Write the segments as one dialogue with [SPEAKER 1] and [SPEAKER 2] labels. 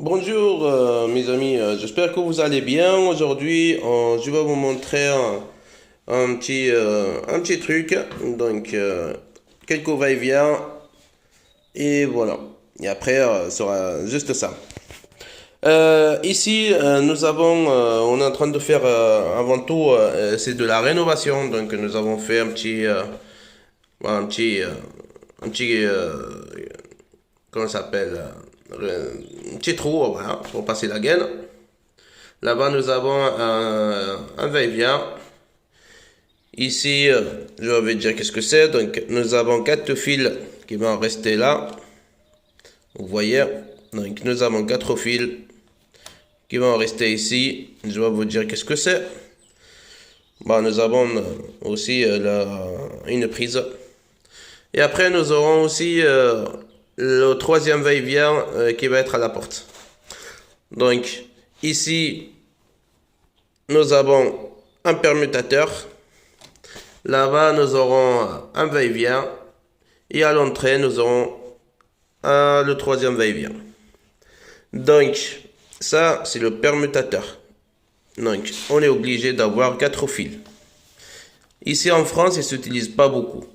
[SPEAKER 1] Bonjour mes amis, j'espère que vous allez bien. Aujourd'hui, je vais vous montrer un petit truc. Donc, quelques va-et-vient et voilà. Et après, ce sera juste ça. Ici, on est en train de faire avant tout, c'est de la rénovation. Donc, nous avons fait un petit, un petit, comment ça s'appelle, un petit trou, voilà, pour passer la gaine. Là-bas, nous avons un va-et-vient. Ici, je vais dire qu'est-ce que c'est. Donc, nous avons quatre fils qui vont rester là. Vous voyez. Donc, nous avons quatre fils qui vont rester ici. Je vais vous dire qu'est-ce que c'est. Bon, nous avons aussi une prise. Et après, nous aurons aussi le troisième va-et-vient qui va être à la porte. Donc, ici, nous avons un permutateur. Là-bas, nous aurons un va-et-vient. Et à l'entrée, nous aurons le troisième va-et-vient. Donc, ça, c'est le permutateur. Donc, on est obligé d'avoir quatre fils. Ici en France, il ne s'utilise pas beaucoup.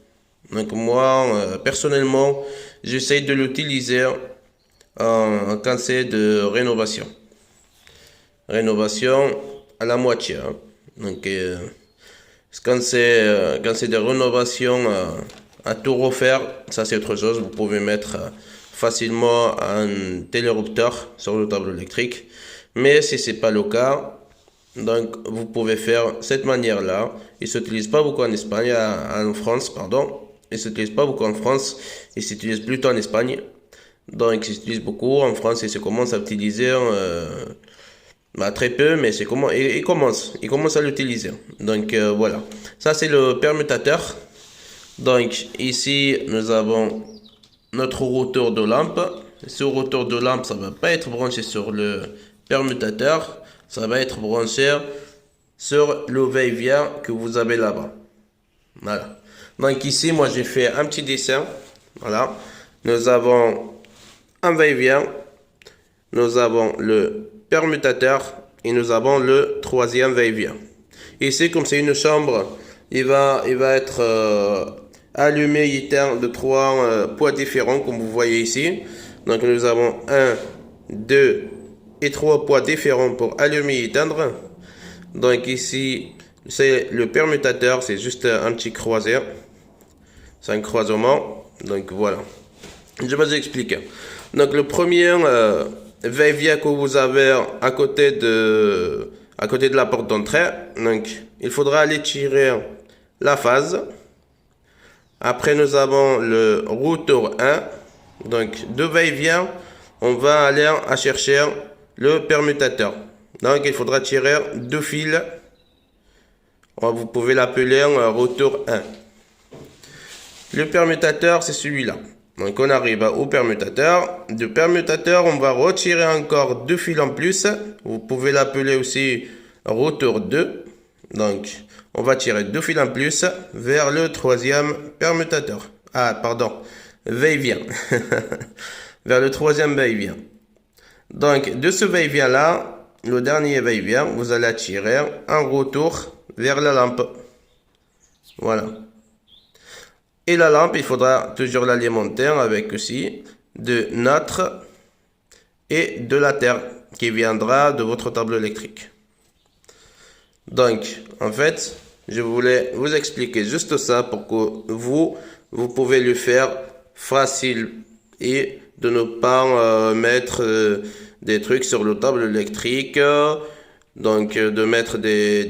[SPEAKER 1] Donc, moi, personnellement, j'essaye de l'utiliser quand c'est de rénovation. Rénovation à la moitié. Hein. Donc, quand c'est des rénovations à tout refaire, ça c'est autre chose. Vous pouvez mettre facilement un téléopteur sur le tableau électrique. Mais si c'est pas le cas, donc vous pouvez faire cette manière-là. Il s'utilise pas beaucoup en Espagne, en France, pardon. Il s'utilise pas beaucoup en France. Il s'utilise plutôt en Espagne. Donc il s'utilise beaucoup en France et se commence à utiliser. Très peu, mais c'est comment il commence à l'utiliser. Donc voilà, ça c'est le permutateur. Donc ici nous avons notre routeur de lampe. Ce routeur de lampe, ça va pas être branché sur le permutateur, ça va être branché sur le va-et-vient que vous avez là-bas. Voilà. Donc ici, moi j'ai fait un petit dessin. Voilà. Nous avons un va-et-vient. Nous avons le permutateur et nous avons le troisième va-et-vient. Ici, comme c'est une chambre, il va être allumé et éteint de trois poids différents, comme vous voyez ici. Donc, nous avons un, deux et trois poids différents pour allumer et éteindre. Donc, ici, c'est le permutateur, c'est juste un petit croisé. C'est un croisement. Donc, voilà. Je vais vous expliquer. Donc, le premier va-et-vient que vous avez à côté de la porte d'entrée. Donc, il faudra aller tirer la phase. Après, nous avons le routeur 1. Donc, de va-et-vient, on va aller à chercher le permutateur. Donc, il faudra tirer deux fils. Vous pouvez l'appeler un routeur 1. Le permutateur, c'est celui-là. Donc on arrive au permutateur. Du permutateur, on va retirer encore deux fils en plus. Vous pouvez l'appeler aussi routeur 2. Donc on va tirer deux fils en plus vers le troisième permutateur. Ah pardon, va-et-vient. Vers le troisième va-et-vient. Donc de ce va-et-vient là, le dernier va-et-vient, vous allez tirer un retour vers la lampe. Voilà. Et la lampe, il faudra toujours l'alimenter avec aussi de notre et de la terre qui viendra de votre tableau électrique. Donc, en fait, je voulais vous expliquer juste ça pour que vous pouvez le faire facile et de ne pas mettre des trucs sur le tableau électrique. Donc, de mettre des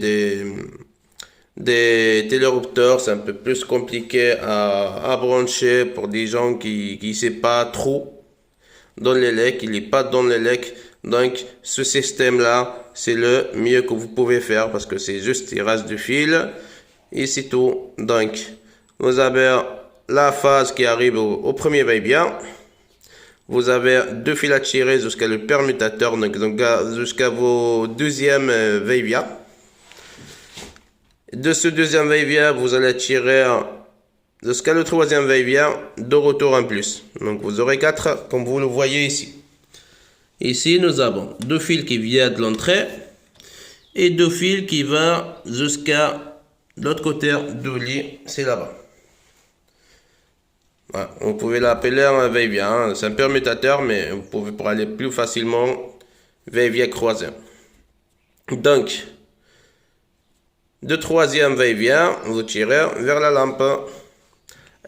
[SPEAKER 1] téléopteurs, c'est un peu plus compliqué à brancher pour des gens qui ne savent pas trop dans l'élec, il n'est pas dans l'élec. Donc, ce système-là, c'est le mieux que vous pouvez faire parce que c'est juste tirage de fil et c'est tout. Donc, vous avez la phase qui arrive au premier va-et-vient. Vous avez deux fils à tirer jusqu'à le permutateur, donc jusqu'à vos deuxième va-et-vient. De ce deuxième va-et-vient, vous allez tirer jusqu'à le troisième va-et-vient, deux retours en plus. Donc vous aurez 4 comme vous le voyez ici. Ici, nous avons deux fils qui viennent de l'entrée et deux fils qui vont jusqu'à l'autre côté du lit, c'est là-bas. Voilà. Vous pouvez l'appeler un va-et-vient, hein. C'est un permutateur, mais vous pouvez pour aller plus facilement va-et-vient croisé. Donc, de troisième va-et-vient, vous tirez vers la lampe.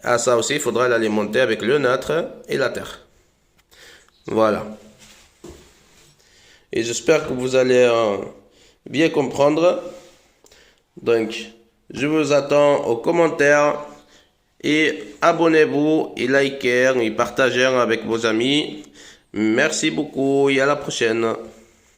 [SPEAKER 1] À ça aussi, il faudra l'alimenter avec le neutre et la terre. Voilà. Et j'espère que vous allez bien comprendre. Donc, je vous attends aux commentaires et abonnez-vous et likez et partagez avec vos amis. Merci beaucoup et à la prochaine.